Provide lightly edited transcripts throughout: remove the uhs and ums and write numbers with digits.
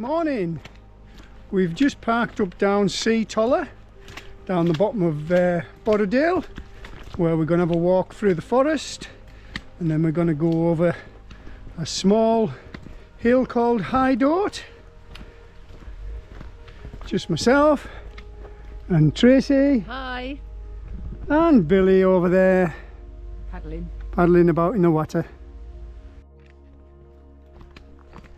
Morning. We've just parked up down Seatoller, down the bottom of Borrowdale, where we're going to have a walk through the forest, and then we're going to go over a small hill called Hause. Just myself and Tracy. Hi. And Billy over there paddling about in the water.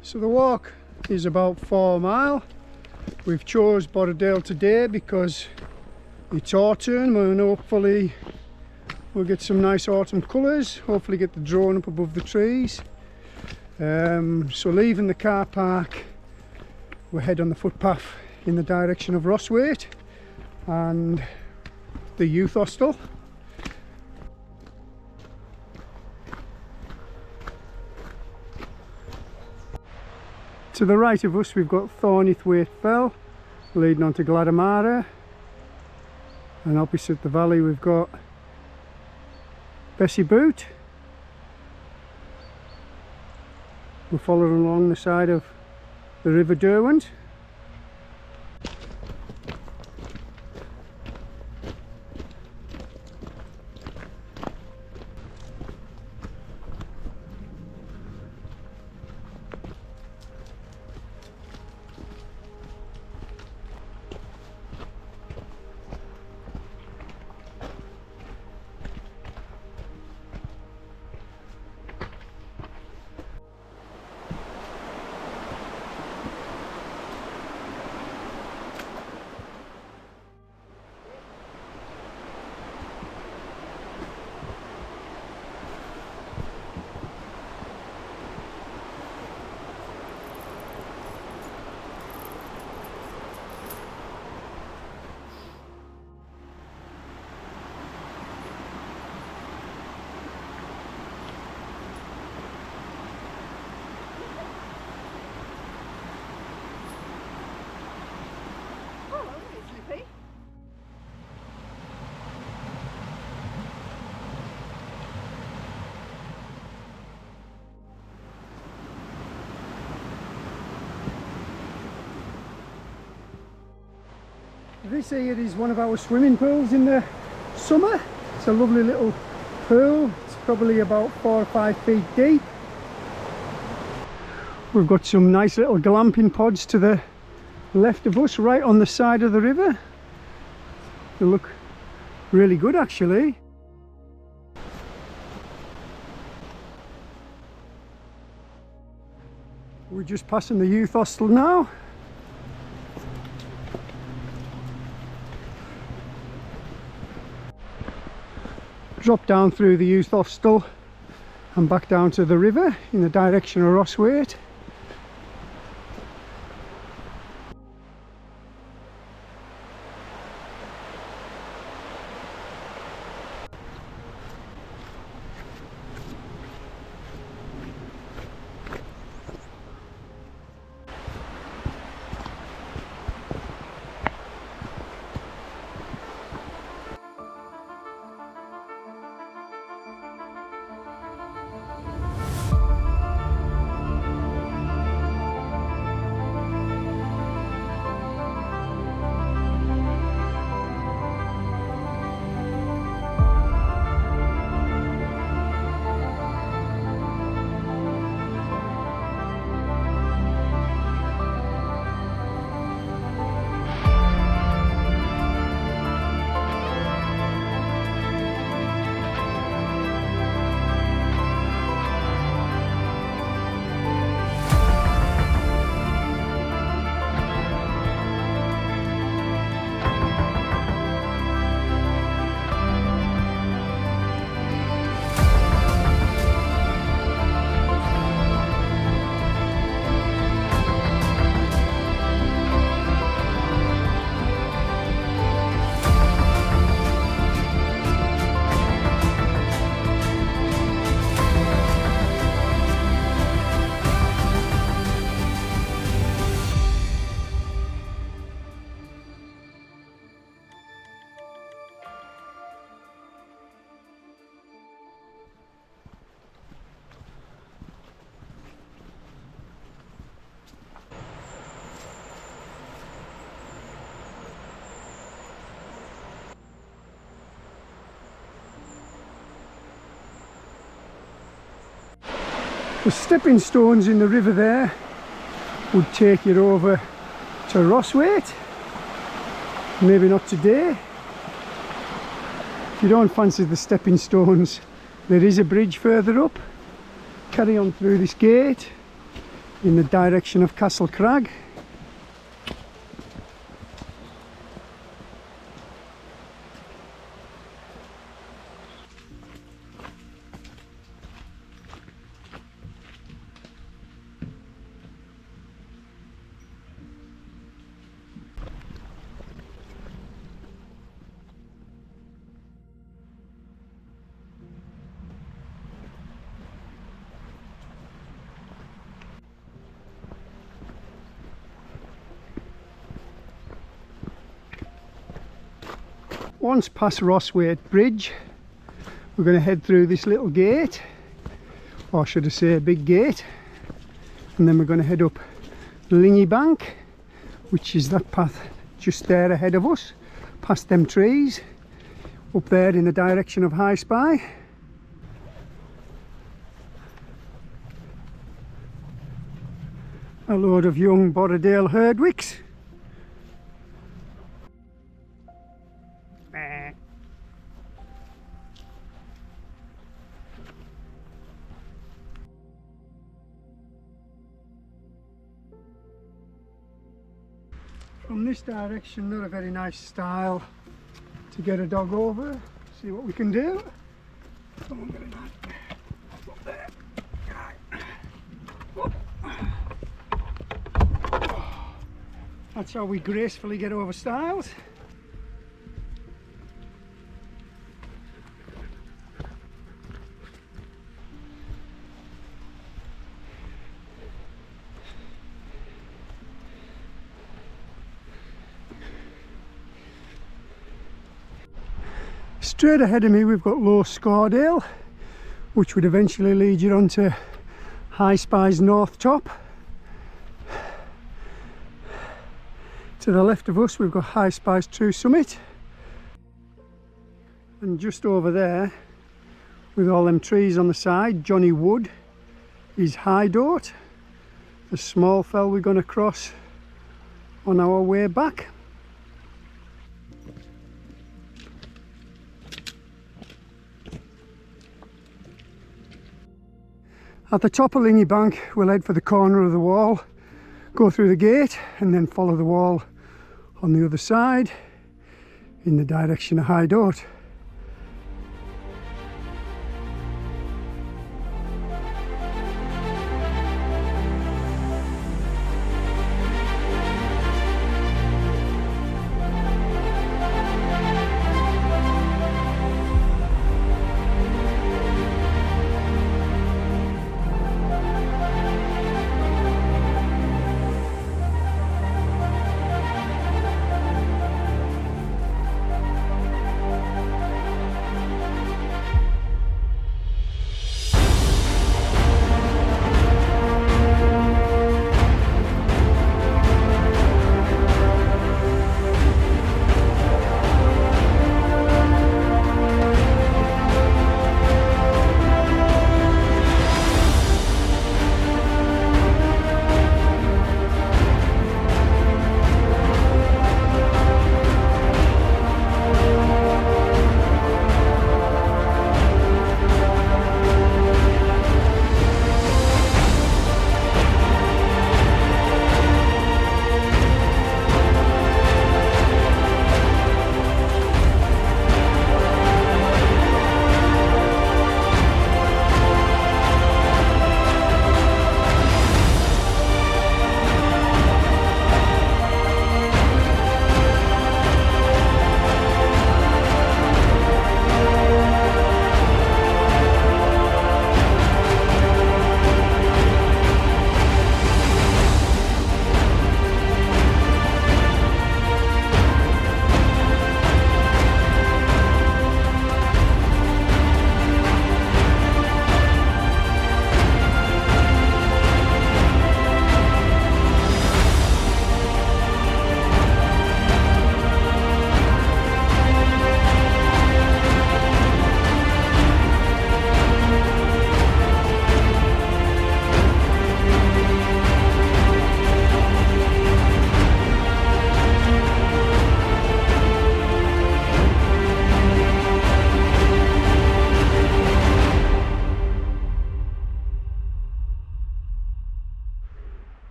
So the walk is about 4 miles. We've chose Borrowdale today because it's autumn and hopefully we'll get some nice autumn colours, hopefully get the drone up above the trees. So leaving the car park, we'll head on the footpath in the direction of Rosthwaite and the youth hostel. To the right of us we've got Seathwaite Fell leading on to Glaramara, and opposite the valley we've got Bessie Boot. We're following along the side of the River Derwent. This here is one of our swimming pools in the summer. It's a lovely little pool. It's probably about 4 or 5 feet deep. We've got some nice little glamping pods to the left of us, right on the side of the river. They look really good actually. We're just passing the youth hostel now. Drop down through the youth hostel and back down to the river in the direction of Rosthwaite. The stepping stones in the river there would take you over to Rosthwaite. Maybe not today. If you don't fancy the stepping stones, there is a bridge further up. Carry on through this gate in the direction of Castle Crag. Once past Rosthwaite Bridge, we're going to head through this little gate, or should I say a big gate, and then we're going to head up Lingy Bank, which is that path just there ahead of us, past them trees, up there in the direction of High Spy. A load of young Borrowdale herdwicks. From this direction, not a very nice style to get a dog over. See what we can do. Up there. That's how we gracefully get over stiles. Straight ahead of me we've got Low Scordale, which would eventually lead you onto High Spy's north top. To the left of us we've got High Spy's true summit, and just over there with all them trees on the side, Johnny Wood, is Hideout, the small fell we're going to cross on our way back. At the top of Lingy Bank we'll head for the corner of the wall, go through the gate and then follow the wall on the other side in the direction of Hideout.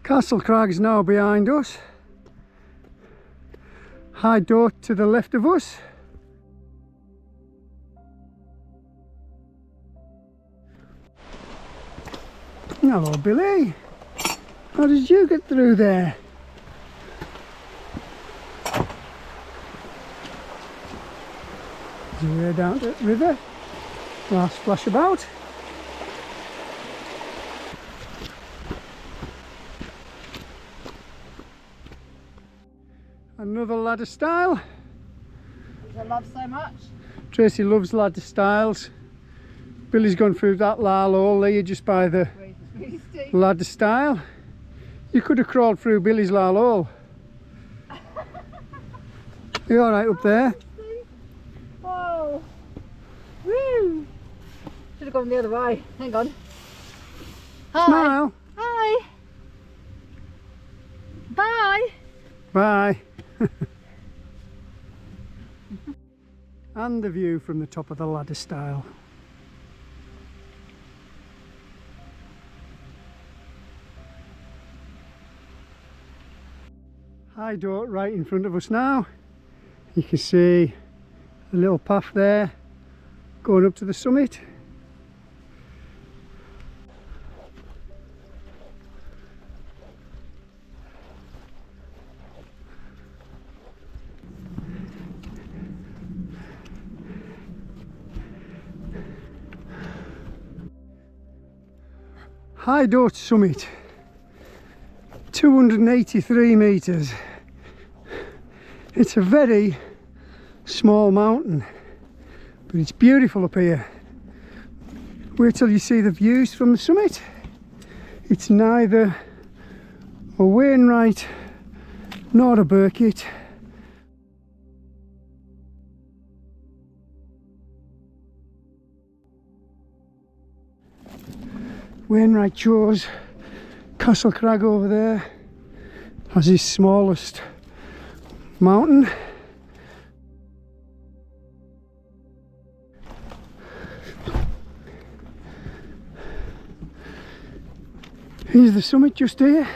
Castle Crag's now behind us. High Dot to the left of us. Hello Billy, how did you get through there? Is your way down to the river? Last splash about. Another ladder style. I love so much. Tracy loves ladder styles. Billy's gone through that lal hole there just by the ladder style. You could have crawled through Billy's lal hole. You alright up there? Oh, woo! Should have gone the other way. Hang on. Hi. Smile. Hi. Bye. Bye. And the view from the top of the ladder style. High Dot right in front of us now. You can see a little path there going up to the summit. High Dot summit, 283 metres. It's a very small mountain, but it's beautiful up here. Wait till you see the views from the summit. It's neither a Wainwright nor a Burkitt. Wainwright chose Castle Crag over there as his smallest mountain. Here's the summit just here.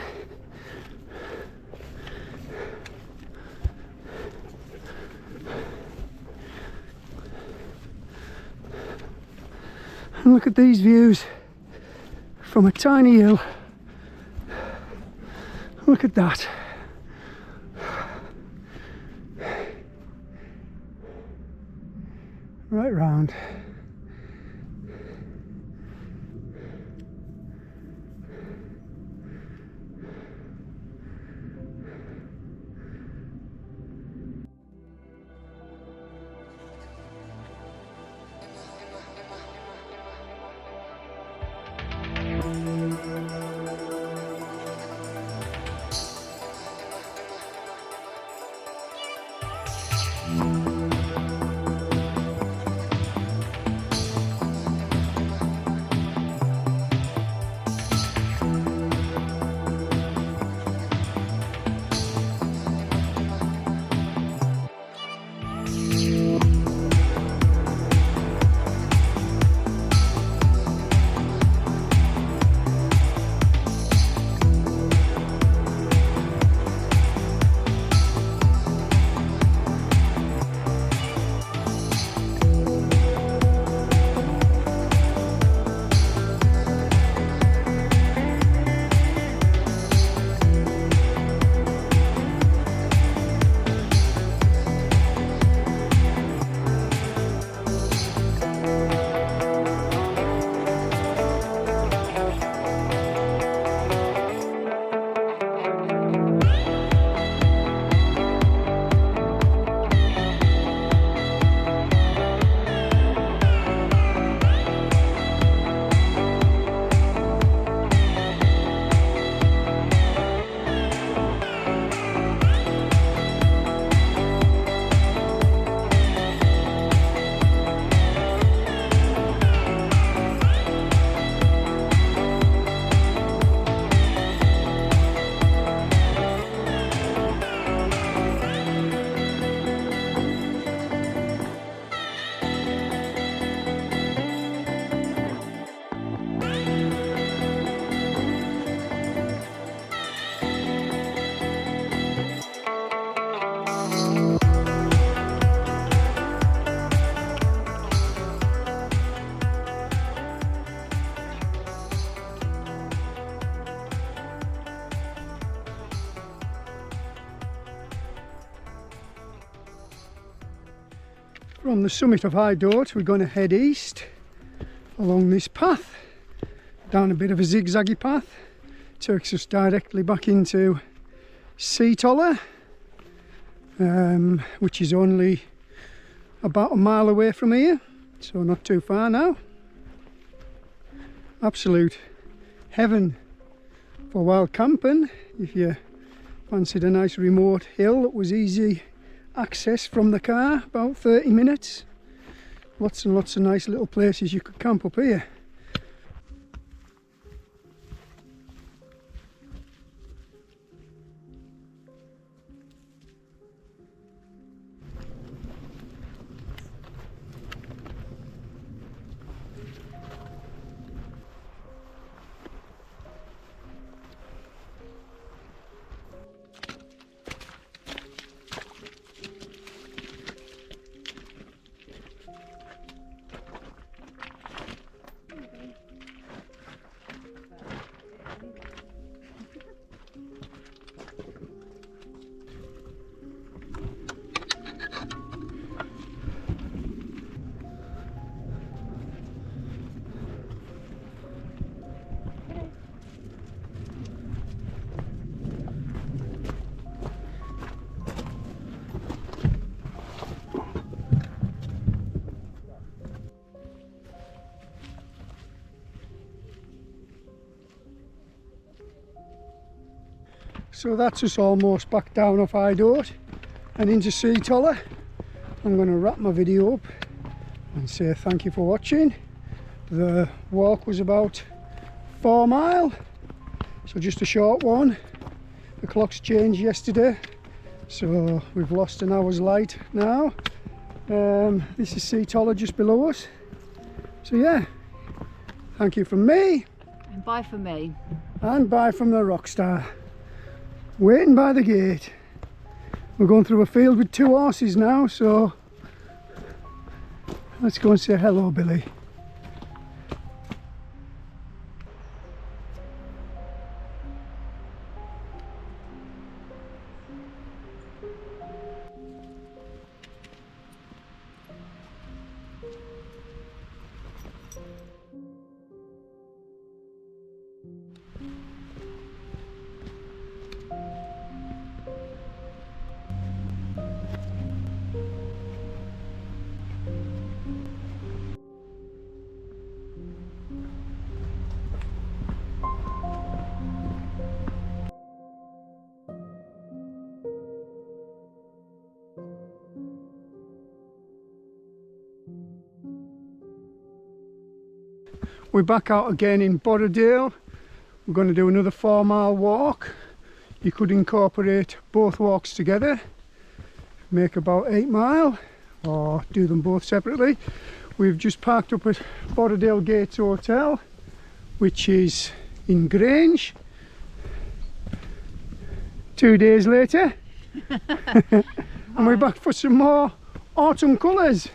And look at these views from a tiny hill. Look at that. Right round. From the summit of High Dort, we're going to head east along this path, down a bit of a zigzaggy path. Takes us directly back into Seatoller, which is only about a mile away from here, so not too far now. Absolute heaven for wild camping if you fancied a nice remote hill that was easy access from the car, about 30 minutes. Lots and lots of nice little places you could camp up here. So that's us almost back down off High Dort and into Seatoller. I'm going to wrap my video up and say thank you for watching. The walk was about 4 mile, so just a short one. The clocks changed yesterday, so we've lost an hour's light now. This is Seatoller just below us. So yeah, thank you from me. And bye from me. And bye from the Rockstar. Waiting by the gate. We're going through a field with 2 horses now, so let's go and say hello, Billy. We're back out again in Borrowdale. We're going to do another 4 mile walk. You could incorporate both walks together, make about 8 mile, or do them both separately. We've just parked up at Borrowdale Gates Hotel, which is in Grange. 2 days later and we're back for some more autumn colours.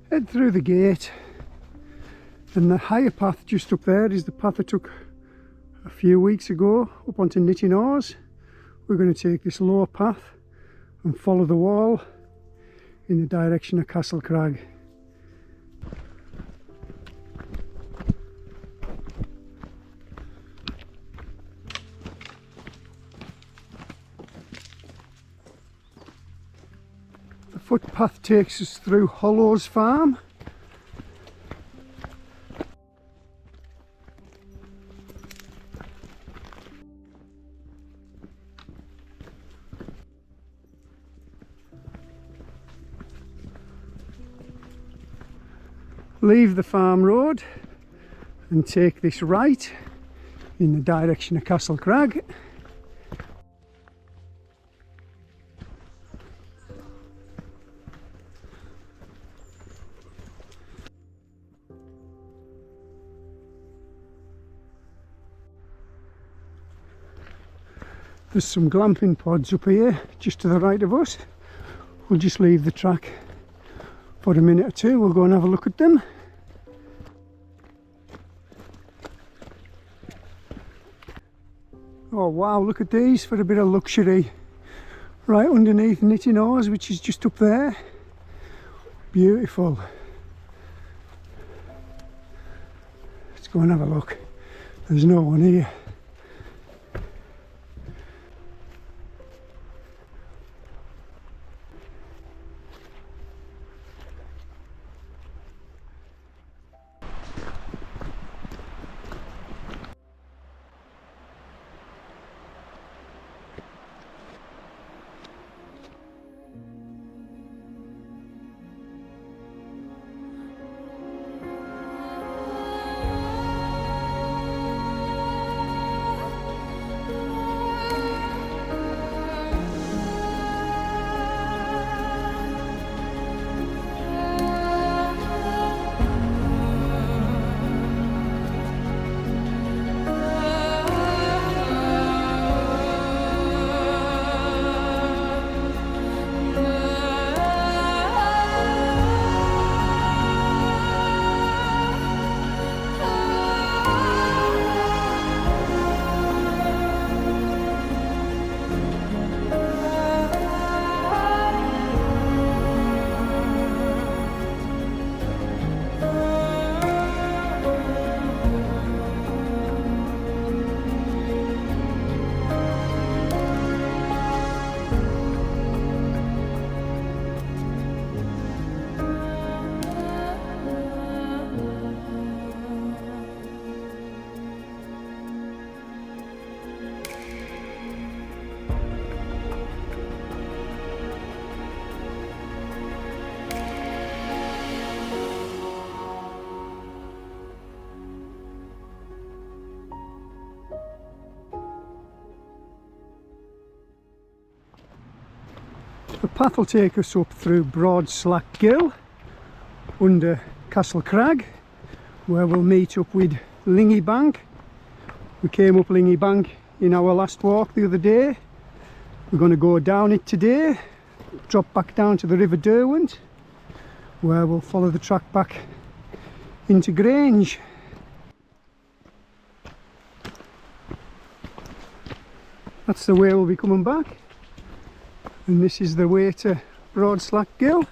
Head through the gate, and the higher path just up there is the path I took a few weeks ago up onto Knitting Hause. We're going to take this lower path and follow the wall in the direction of Castle Crag. The footpath takes us through Hollow's farm. leave the farm road and take this right in the direction of Castle Crag. There's some glamping pods up here just to the right of us. We'll just leave the track for a minute or two. We'll go and have a look at them. Oh wow, look at these for a bit of luxury. Right underneath Knitting Hause, which is just up there. Beautiful. Let's go and have a look. There's no one here. The path will take us up through Broad Slack Gill under Castle Crag, where we'll meet up with Lingy Bank. We came up Lingy Bank in our last walk the other day. We're going to go down it today, drop back down to the River Derwent, where we'll follow the track back into Grange. That's the way we'll be coming back. And this is the way to Broad Slack Gill.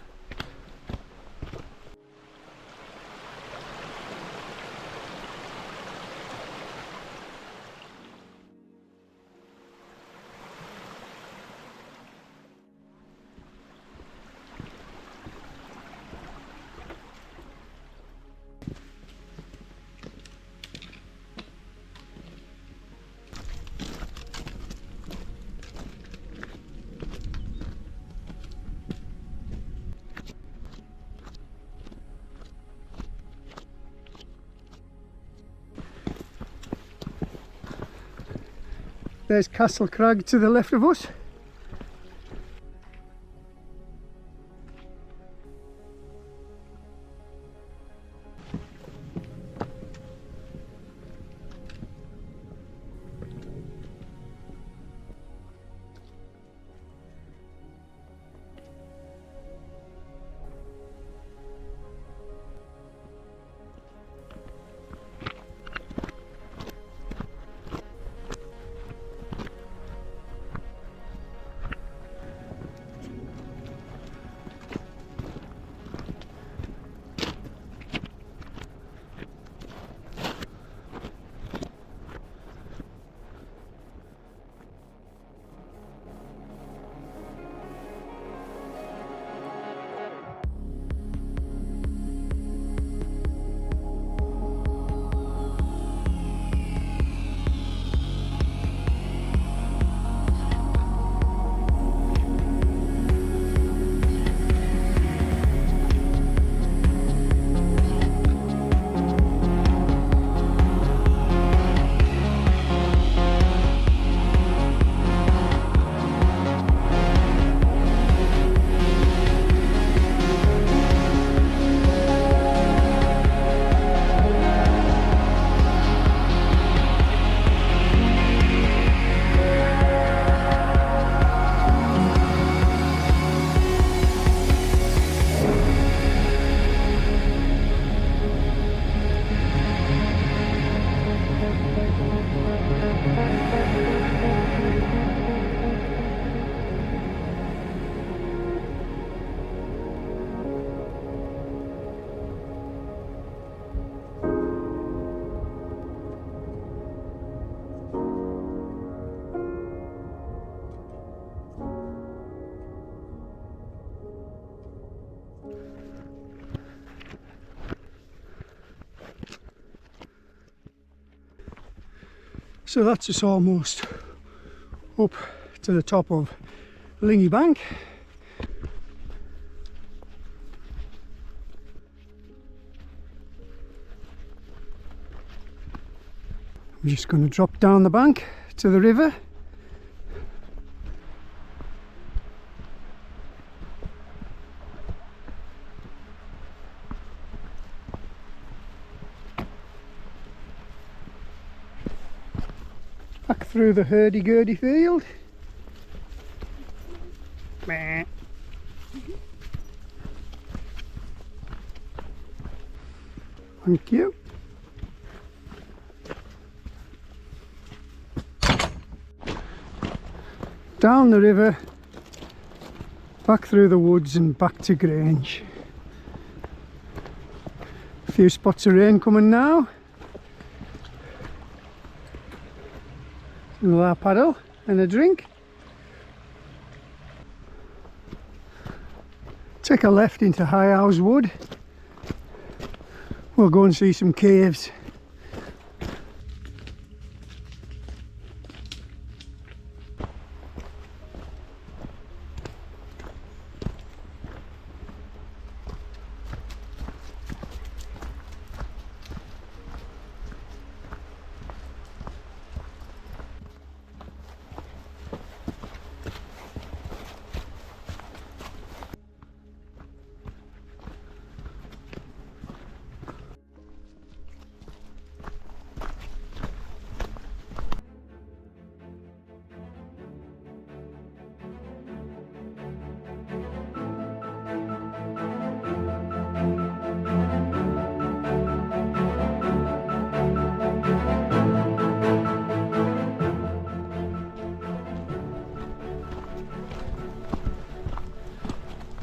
There's Castle Crag to the left of us. So that's us almost up to the top of Lingy Bank. I'm just going to drop down the bank to the river. Back through the hurdy-gurdy field. Thank you. Down the river, back through the woods and back to Grange. A few spots of rain coming now. Another paddle and a drink. Take a left into Hause Wood. We'll go and see some caves.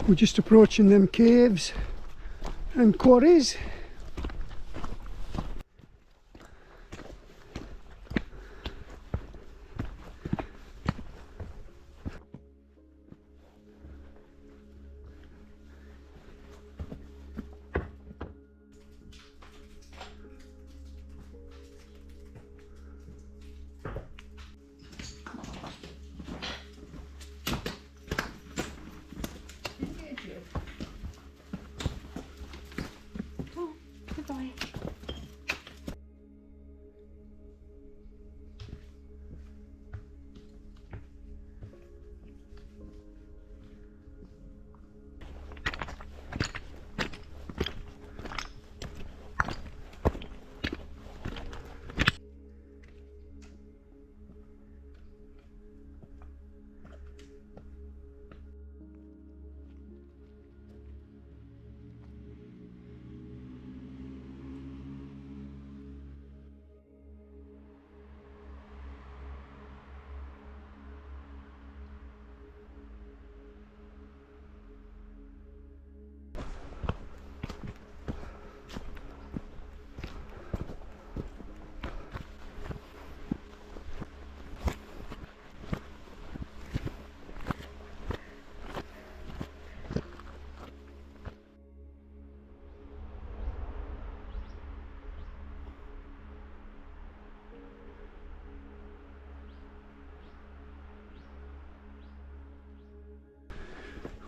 We're just approaching them caves and quarries.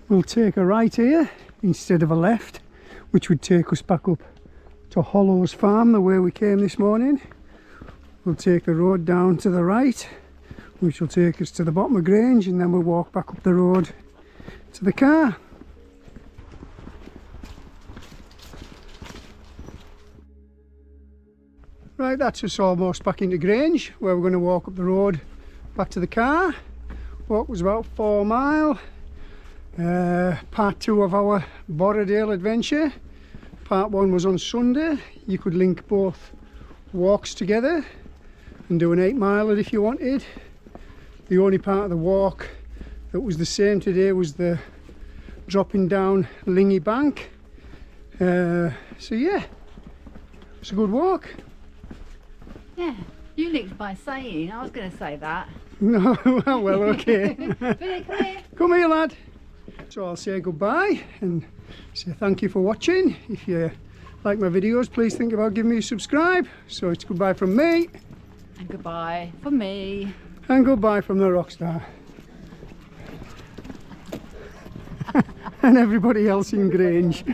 We'll take a right here instead of a left, which would take us back up to Hollow's farm the way we came this morning. We'll take the road down to the right, which will take us to the bottom of Grange, and then we'll walk back up the road to the car. Right, that's us almost back into Grange, where we're going to walk up the road back to the car. Walk was about 4 miles. Part 2 of our Borrowdale adventure. Part 1 was on Sunday. You could link both walks together and do an 8 miler if you wanted. The only part of the walk that was the same today was the dropping down Lingy Bank. So yeah, it's a good walk. Yeah, you linked by saying, I was going to say that. No, well, okay. Come here. Come here, lad. So I'll say goodbye and say thank you for watching. If you like my videos, please think about giving me a subscribe. So it's goodbye from me. And goodbye from me. And goodbye from the rockstar. And everybody else in Grange.